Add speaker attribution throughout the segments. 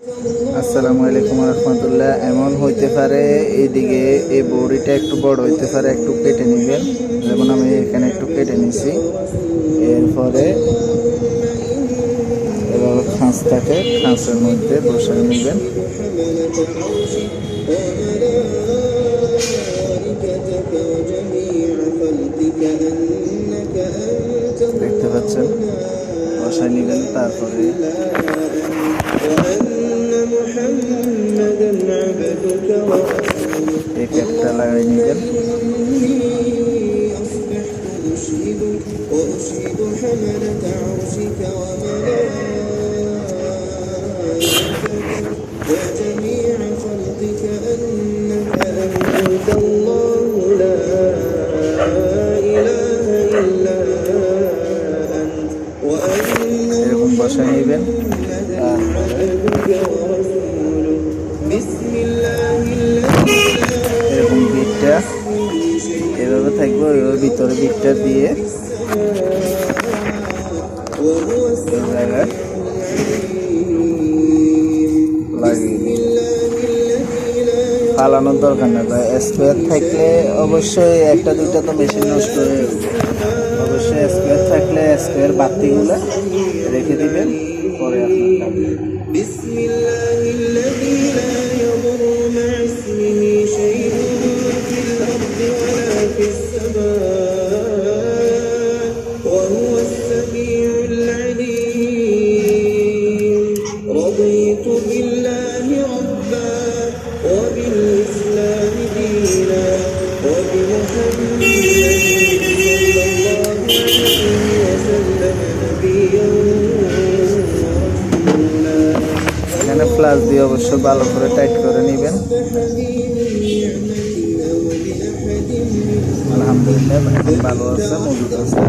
Speaker 1: আসসালামু আলাইকুম রহমতুল্লাহ। এমন হইতে পারে এইদিকে এই বড়িটা একটু বড় হইতে পারে, একটু কেটে নেবেন। যেমন আমি এখানে একটু কেটে নিছি। এরপরে এভাবে খাঁচটাকে খাঁচের মধ্যে বসিয়ে নেবেন। দেখতে পাচ্ছেন, বসাই নেবেন। তারপরে এই ক্যাপটা লাগাই নেবেন। এরকম বসাই নেবেন। এরকম বিটটা এভাবে থাকবে, ওইভাবে ভিতরে বিটটা দিয়ে জায়গায় লাগিয়ে পালানোর দরকার নেই। বা স্পেয়ার থাকলে অবশ্যই একটা দুইটা তো মেশিন নষ্ট হয়ে যাবে। অবশ্যই স্পেয়ার থাকলে স্পেয়ার বাতিগুলো রেখে দিবেন, পরে আপনার কাজে। এখানে প্লাস দিয়ে অবশ্য ভালো করে টাইট করে নেবেন। আলহামদুলিল্লাহ এখন ভালো আছে, মজুদ আছে।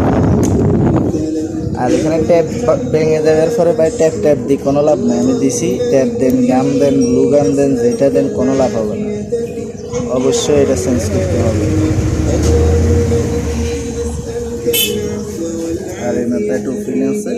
Speaker 1: আর এখানে ট্যাপ ভেঙে যাওয়ার পরে ভাই ট্যাপ দিই কোনো লাভ নেই। আমি দিছি, ট্যাপ দেন, গাম দেন, গ্লু গাম দেন, যেটা দেন কোনো লাভ হবে না। অবশ্যই এটা চেঞ্জ করতে হবে। আর এই মাথায় টুপিন আছে।